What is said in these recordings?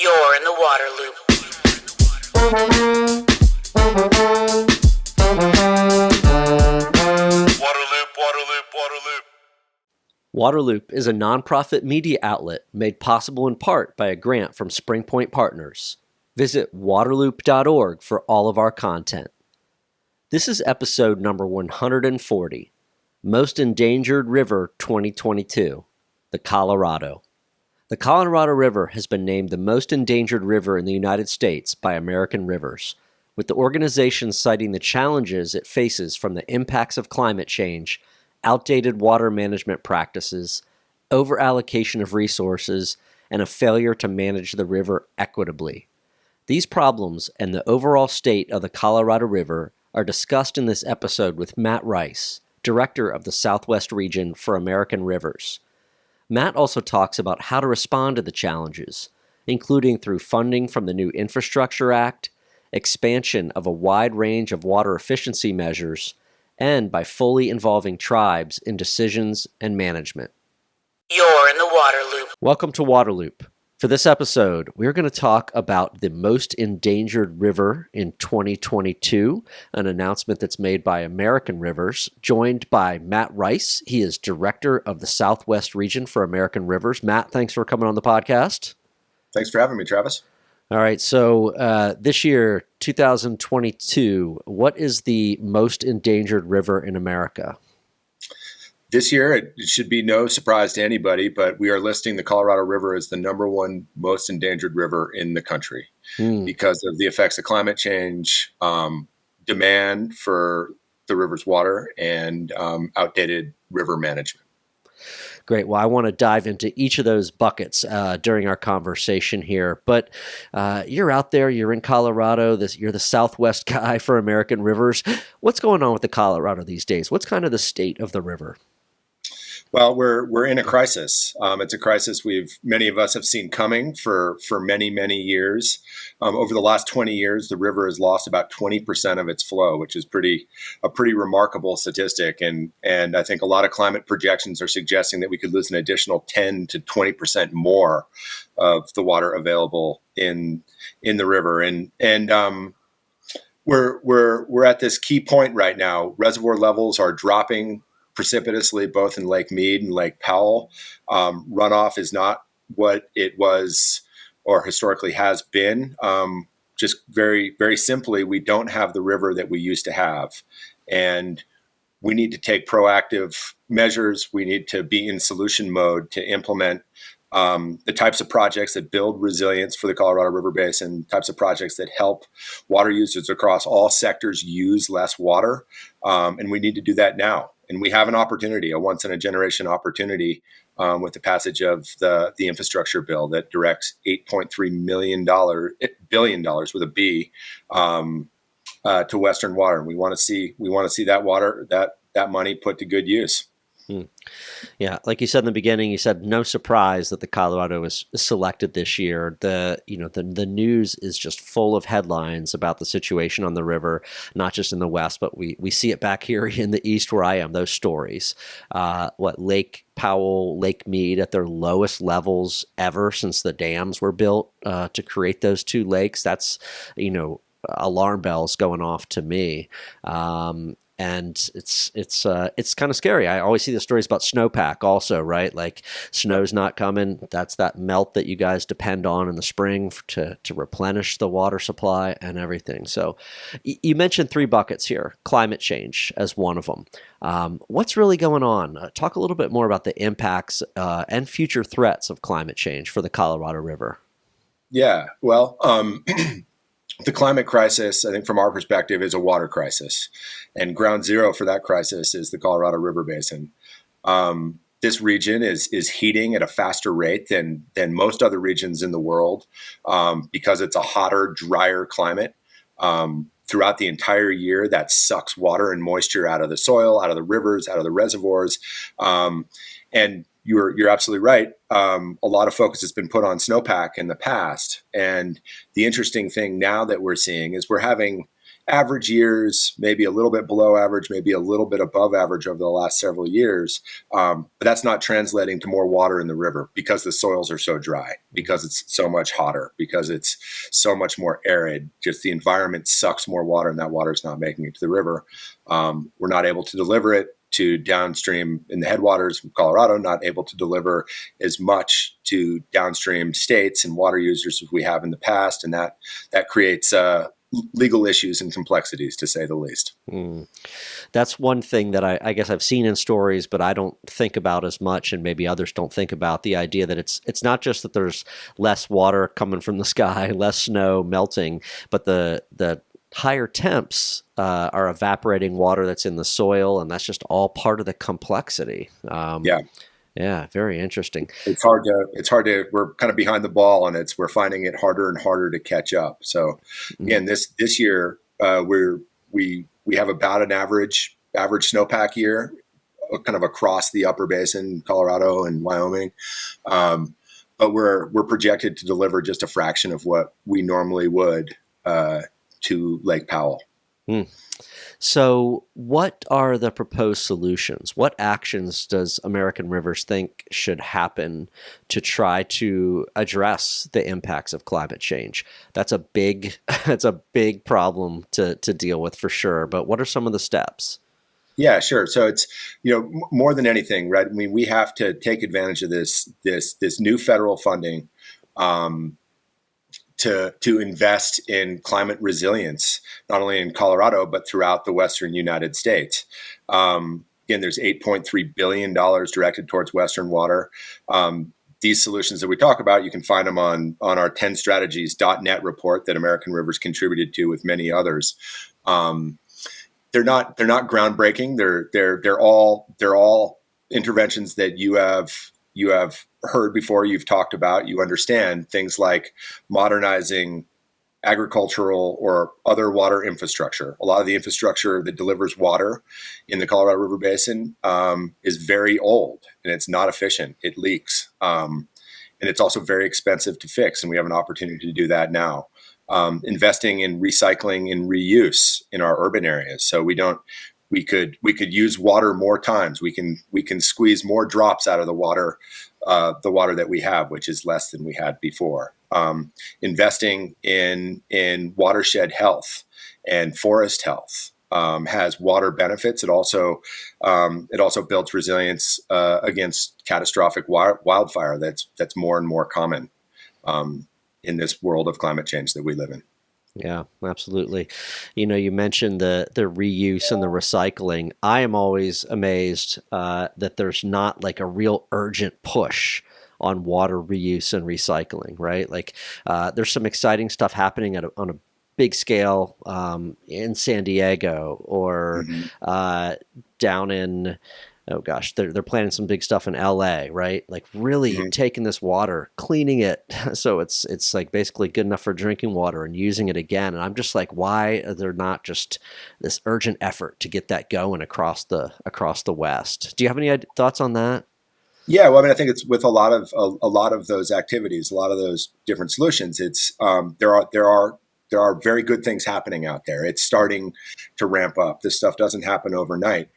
You're in the water loop. Waterloop is a nonprofit media outlet made possible in part by a grant from SpringPoint Partners. Visit waterloop.org for all of our content. This is episode number 140, Most Endangered River 2022, the Colorado. The Colorado River has been named the most endangered river in the United States by American Rivers, with the organization citing the challenges it faces from the impacts of climate change, outdated water management practices, overallocation of resources, and a failure to manage the river equitably. These problems and the overall state of the Colorado River are discussed in this episode with Matt Rice, Director of the Southwest Region for American Rivers. Matt also talks about how to respond to the challenges, including through funding from the new Infrastructure Act, expansion of a wide range of water efficiency measures, and by fully involving tribes in decisions and management. You're in the water loop. Welcome to Waterloop. For this episode, we're going to talk about the most endangered river in 2022, an announcement that's made by American Rivers, joined by Matt Rice. He is Director of the Southwest Region for American Rivers. Matt, thanks for coming on the podcast. Thanks for having me, Travis. All right, so this year, 2022, what is the most endangered river in America? This year, it should be no surprise to anybody, but we are listing the Colorado River as the number one most endangered river in the country because of the effects of climate change, demand for the river's water, and outdated river management. Great. Well, I want to dive into each of those buckets during our conversation here. But you're out there, you're in Colorado, you're the Southwest guy for American Rivers. What's going on with the Colorado these days? What's kind of the state of the river? Well, we're in a crisis. It's a crisis many of us have seen coming for many, many years. Over the last 20 years, the river has lost about 20% of its flow, which is a pretty remarkable statistic. And I think a lot of climate projections are suggesting that we could lose an additional 10 to 20% more of the water available in the river. And we're at this key point right now. Reservoir levels are dropping precipitously, both in Lake Mead and Lake Powell. Runoff is not what it was or historically has been. Just very, very simply, we don't have the river that we used to have. And we need to take proactive measures. We need to be in solution mode to implement the types of projects that build resilience for the Colorado River Basin, types of projects that help water users across all sectors use less water. And we need to do that now. And we have an opportunity, a once-in-a-generation opportunity with the passage of the infrastructure bill that directs $8.3 billion with a B to Western water. And we want to see that water, that money put to good use. Yeah, like you said in the beginning, you said no surprise that the Colorado was selected this year. The news is just full of headlines about the situation on the river, not just in the West, but we see it back here in the East where I am. Those stories, Lake Powell, Lake Mead at their lowest levels ever since the dams were built to create those two lakes. That's alarm bells going off to me. And it's kind of scary. I always see the stories about snowpack also, right? Like snow's not coming. That's that melt that you guys depend on in the spring to replenish the water supply and everything. So you mentioned three buckets here, climate change as one of them. What's really going on? Talk a little bit more about the impacts and future threats of climate change for the Colorado River. Yeah, well, the climate crisis, I think from our perspective, is a water crisis. And ground zero for that crisis is the Colorado River Basin. This region is heating at a faster rate than most other regions in the world because it's a hotter, drier climate. Throughout the entire year, that sucks water and moisture out of the soil, out of the rivers, out of the reservoirs. And you're absolutely right. A lot of focus has been put on snowpack in the past. And the interesting thing now that we're seeing is we're having average years, maybe a little bit below average, maybe a little bit above average over the last several years. But that's not translating to more water in the river because the soils are so dry, because it's so much hotter, because it's so much more arid. Just the environment sucks more water, and that water is not making it to the river. We're not able to deliver it to downstream in the headwaters from Colorado, not able to deliver as much to downstream states and water users as we have in the past. And that creates legal issues and complexities, to say the least. That's one thing that I guess I've seen in stories, but I don't think about as much, and maybe others don't think about the idea that it's not just that there's less water coming from the sky, less snow melting, but the higher temps are evaporating water that's in the soil, and that's just all part of the complexity. Yeah, very interesting. It's hard to, we're kind of behind the ball, and we're finding it harder and harder to catch up. So again, this year, we have about an average snowpack year, kind of across the upper basin, Colorado and Wyoming. But we're projected to deliver just a fraction of what we normally would to Lake Powell. So what are the proposed solutions? What actions does American Rivers think should happen to try to address the impacts of climate change? That's a big problem to deal with for sure. But what are some of the steps? Yeah, sure. So it's, more than anything, right? I mean, we have to take advantage of this new federal funding to invest in climate resilience, not only in Colorado, but throughout the Western United States. Again, there's $8.3 billion directed towards Western water. These solutions that we talk about, you can find them on our 10strategies.net report that American Rivers contributed to with many others. They're not groundbreaking. They're all interventions that you have heard before, you've talked about, you understand things like modernizing agricultural or other water infrastructure. A lot of the infrastructure that delivers water in the Colorado River Basin is very old, and it's not efficient. It leaks. And it's also very expensive to fix. And we have an opportunity to do that now. Investing in recycling and reuse in our urban areas. So we could use water more times. We can squeeze more drops out of the water that we have, which is less than we had before. Investing in watershed health and forest health has water benefits. It also builds resilience against catastrophic wildfire that's more and more common in this world of climate change that we live in. Yeah, absolutely. You mentioned the reuse and the recycling. I am always amazed that there's not like a real urgent push on water reuse and recycling, right? Like there's some exciting stuff happening on a big scale in San Diego or down in, oh gosh, they're planning some big stuff in LA, right? Like really taking this water, cleaning it so it's like basically good enough for drinking water and using it again. And I'm just like, why are there not just this urgent effort to get that going across the West? Do you have any thoughts on that? Yeah, well, I mean, I think it's with a lot of those activities, a lot of those different solutions. It's there are very good things happening out there. It's starting to ramp up. This stuff doesn't happen overnight.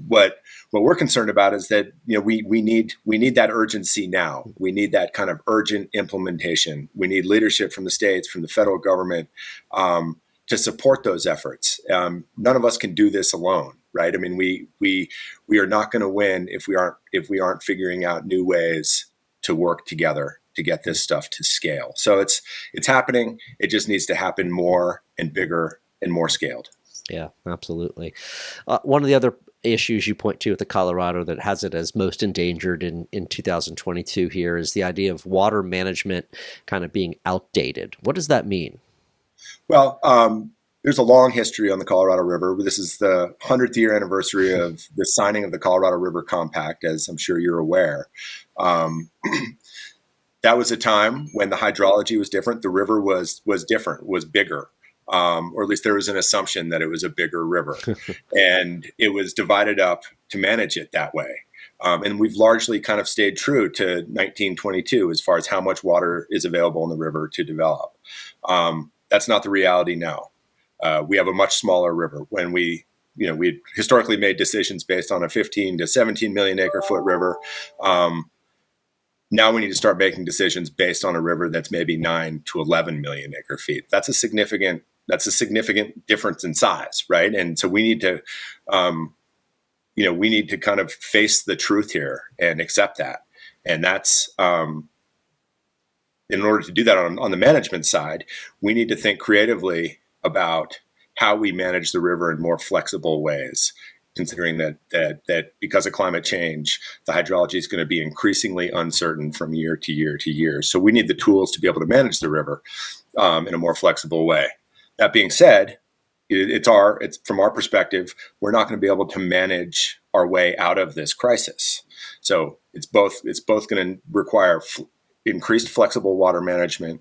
What we're concerned about is that we need that urgency now. We need that kind of urgent implementation. We need leadership from the states, from the federal government, to support those efforts. None of us can do this alone, right? I mean, we are not going to win if we aren't figuring out new ways to work together to get this stuff to scale. So it's happening. It just needs to happen more and bigger and more scaled. Yeah, absolutely. One of the other issues you point to with the Colorado that has it as most endangered in 2022 here is the idea of water management kind of being outdated. What does that mean? Well, there's a long history on the Colorado River. This is the 100th year anniversary of the signing of the Colorado River Compact, as I'm sure you're aware. That was a time when the hydrology was different. The river was different, was bigger. Or at least there was an assumption that it was a bigger river, and it was divided up to manage it that way. And we've largely kind of stayed true to 1922 as far as how much water is available in the river to develop. That's not the reality now. We have a much smaller river. When we historically made decisions based on a 15 to 17 million acre foot river. Now we need to start making decisions based on a river that's maybe 9 to 11 million acre feet. That's a significant difference in size, right? And so we need to, we need to kind of face the truth here and accept that. And that's, in order to do that on the management side, we need to think creatively about how we manage the river in more flexible ways, considering that because of climate change, the hydrology is going to be increasingly uncertain from year to year to year. So we need the tools to be able to manage the river in a more flexible way. That being said, it's from our perspective, we're not going to be able to manage our way out of this crisis. So it's both going to require increased flexible water management,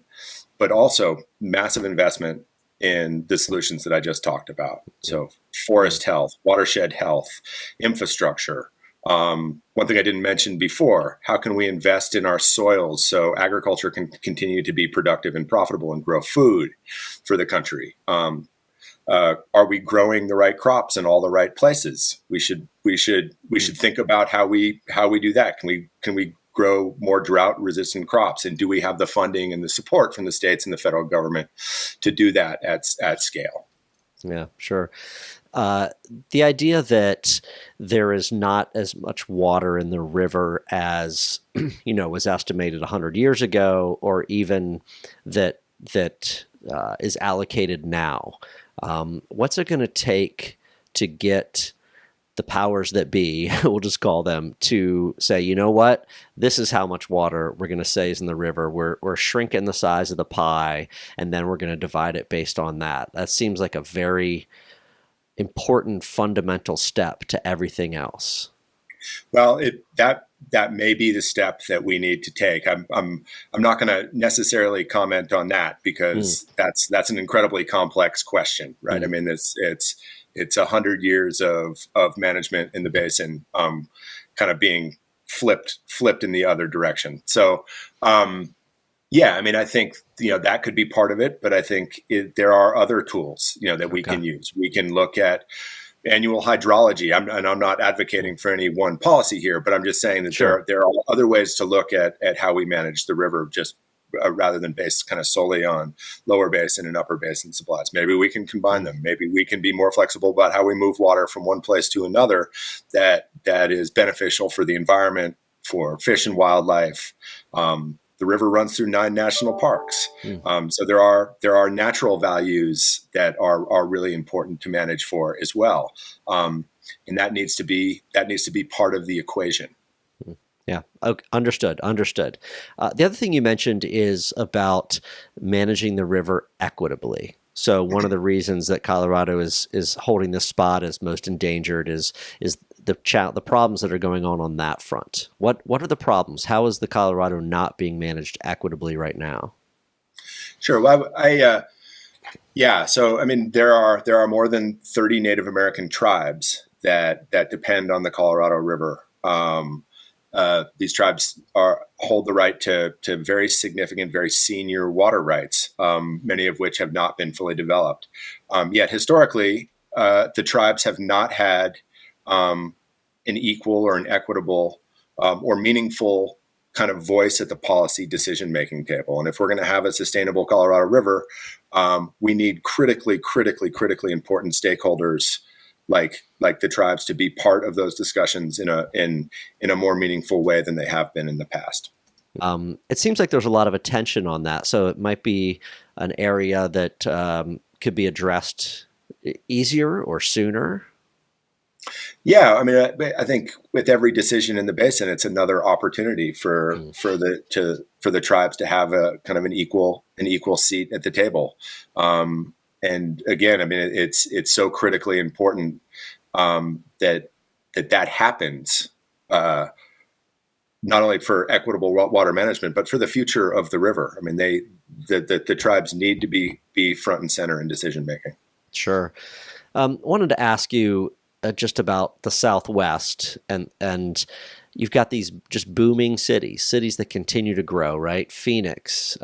but also massive investment in the solutions that I just talked about. So forest health, watershed health, infrastructure. One thing I didn't mention before, how can we invest in our soils so agriculture can continue to be productive and profitable and grow food for the country? Are we growing the right crops in all the right places? We should think about how we do that. Can we grow more drought-resistant crops? And do we have the funding and the support from the states and the federal government to do that at scale? Yeah, sure. The idea that there is not as much water in the river as, was estimated 100 years ago, or even that is allocated now. What's it going to take to get the powers that be, we'll just call them, to say, you know what, this is how much water we're going to say is in the river. We're shrinking the size of the pie, and then we're going to divide it based on that. That seems like a very important fundamental step to everything else. Well, that may be the step that we need to take. I'm not going to necessarily comment on that because that's an incredibly complex question, right? I mean, it's 100 years of management in the basin, kind of being flipped in the other direction. So, I mean, I think that could be part of it, but I think there are other tools that we can use. We can look at annual hydrology. I'm not advocating for any one policy here, but I'm just saying that there are other ways to look at how we manage the river, just rather than based kind of solely on lower basin and upper basin supplies. Maybe we can combine them. Maybe we can be more flexible about how we move water from one place to another that is beneficial for the environment, for fish and wildlife. The river runs through 9 national parks. So there are natural values that are really important to manage for as well. And that needs to be part of the equation. Yeah. Okay. Understood. The other thing you mentioned is about managing the river equitably. So one of the reasons that Colorado is holding this spot as most endangered is the problems that are going on that front. What are the problems? How is the Colorado not being managed equitably right now? Sure. Well, So I mean, there are more than 30 Native American tribes that depend on the Colorado River. These tribes hold the right to very significant, very senior water rights, many of which have not been fully developed. Yet historically, the tribes have not had an equal or an equitable or meaningful kind of voice at the policy decision-making table. And if we're going to have a sustainable Colorado River, we need critically important stakeholders like the tribes to be part of those discussions in a more meaningful way than they have been in the past. It seems like there's a lot of attention on that, so it might be an area that could be addressed easier or sooner. Yeah, I mean, I think with every decision in the basin, it's another opportunity for the tribes to have a kind of an equal seat at the table. And again, I mean, it's so critically important that happens, not only for equitable water management, but for the future of the river. I mean, the tribes need to be front and center in decision making. Sure. Wanted to ask you just about the Southwest, and you've got these just booming cities that continue to grow, right? Phoenix,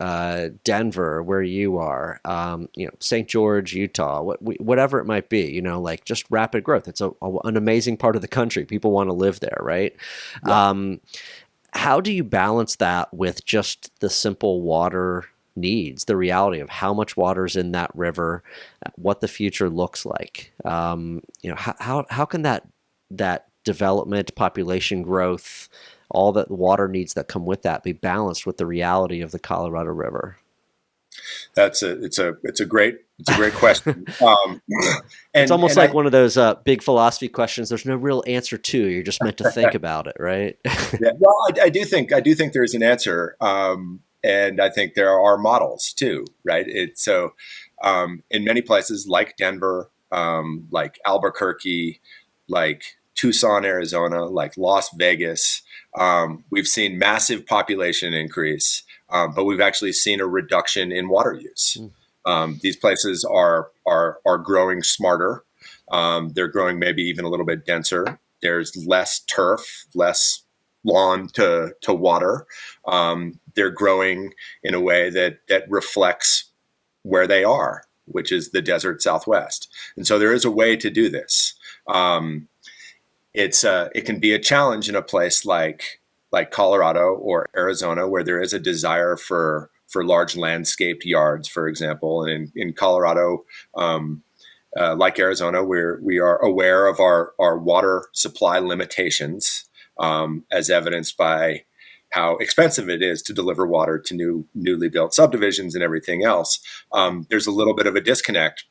Denver, where you are, St. George, Utah, whatever it might be, like just rapid growth. It's an amazing part of the country. People want to live there, right? Yeah. How do you balance that with just the simple water needs, the reality of how much water is in that river, what the future looks like? How can that development, population growth, all the water needs that come with that be balanced with the reality of the Colorado River? It's a great question. It's almost And like one of those big philosophy questions. There's no real answer to. You're just meant to think about it, right? Yeah, well, I do think there's an answer, and I think there are models too, right? In many places like Denver, like Albuquerque, like Tucson, Arizona, like Las Vegas, we've seen massive population increase, but we've actually seen a reduction in water use. These places are growing smarter. They're growing maybe even a little bit denser. There's less turf, less lawn to water. They're growing in a way that reflects where they are, which is the desert Southwest. And so there is a way to do this. It can be a challenge in a place like Colorado or Arizona, where there is a desire for large landscaped yards, for example. And in Colorado, like Arizona, we are aware of our water supply limitations, as evidenced by how expensive it is to deliver water to newly built subdivisions and everything else. There's a little bit of a disconnect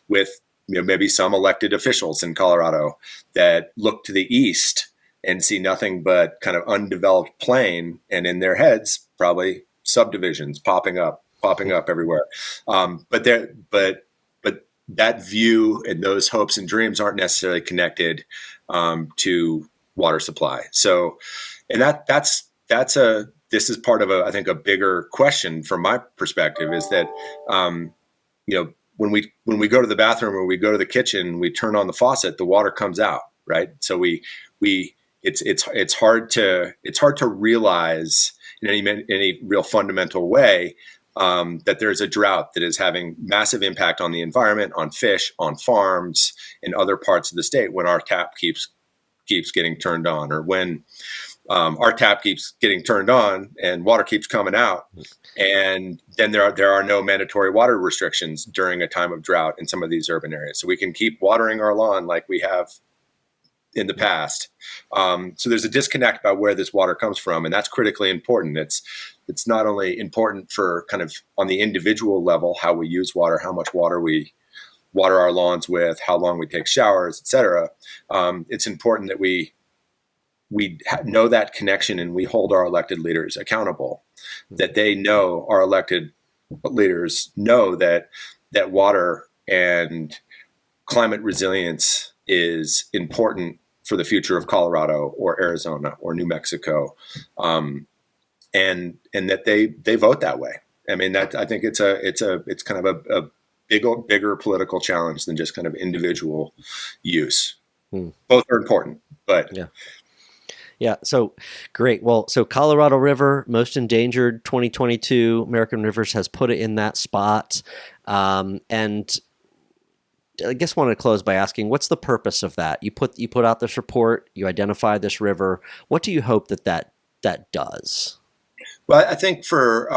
with maybe some elected officials in Colorado that look to the east and see nothing but kind of undeveloped plain, and in their heads probably subdivisions popping up everywhere. But that view and those hopes and dreams aren't necessarily connected to water supply. So, and this is part of I think a bigger question from my perspective, is that when we go to the bathroom or we go to the kitchen, we turn on the faucet, the water comes out, right? So it's hard to realize in any real fundamental way that there's a drought that is having massive impact on the environment, on fish, on farms, in other parts of the state when our tap keeps getting turned on, or when our tap keeps getting turned on and water keeps coming out. And then there are no mandatory water restrictions during a time of drought in some of these urban areas. So we can keep watering our lawn like we have in the past. So there's a disconnect about where this water comes from, and that's critically important. It's not only important for kind of on the individual level, how we use water, how much water we water our lawns with, how long we take showers, et cetera. It's important that we know that connection, and we hold our elected leaders accountable, that they know, our elected leaders know that water and climate resilience is important for the future of Colorado or Arizona or New Mexico, and that they vote that way. I mean, I think it's kind of a bigger political challenge than just kind of individual use. Both are important, but yeah. Yeah, so great. Well, so Colorado River, most endangered 2022, American Rivers has put it in that spot. And I guess I want to close by asking, what's the purpose of that? You put out this report, you identify this river. What do you hope that does? Well, I think for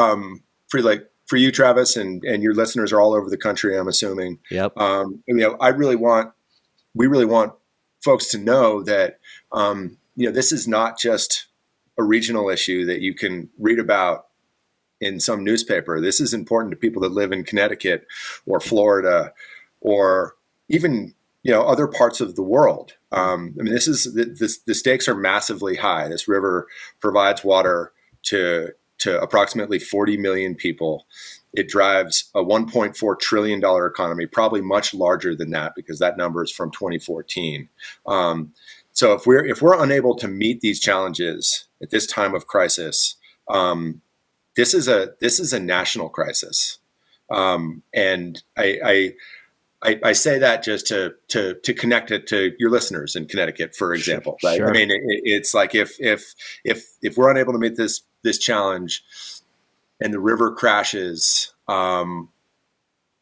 you, Travis, and your listeners are all over the country, I'm assuming. Yep. We really want folks to know that this is not just a regional issue that you can read about in some newspaper. This is important to people that live in Connecticut or Florida or even other parts of the world. The stakes are massively high. This river provides water to approximately 40 million people. It drives a $1.4 trillion economy, probably much larger than that because that number is from 2014. So if we're unable to meet these challenges at this time of crisis, this is a national crisis. And I say that just to connect it to your listeners in Connecticut, for example, right? Sure. I mean, it's like if we're unable to meet this challenge and the river crashes,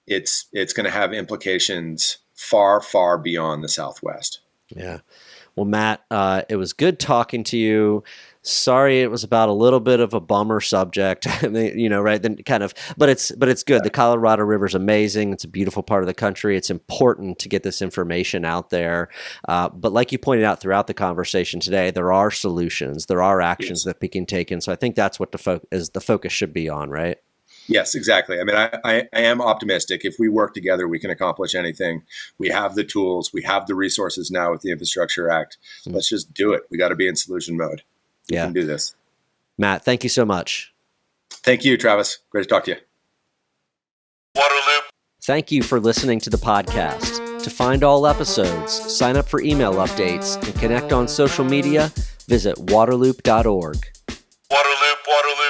it's going to have implications far, far beyond the Southwest. Yeah. Well, Matt, it was good talking to you. Sorry, it was about a little bit of a bummer subject, right? Then but it's good. The Colorado River is amazing. It's a beautiful part of the country. It's important to get this information out there. But like you pointed out throughout the conversation today, there are solutions. There are actions that we can take. And so I think that's what the focus should be on, right? Yes, exactly. I mean, I am optimistic. If we work together, we can accomplish anything. We have the tools. We have the resources now with the Infrastructure Act. Let's just do it. We got to be in solution mode. We can do this. Matt, thank you so much. Thank you, Travis. Great to talk to you. Waterloop. Thank you for listening to the podcast. To find all episodes, sign up for email updates, and connect on social media, visit waterloop.org. Waterloop, Waterloop.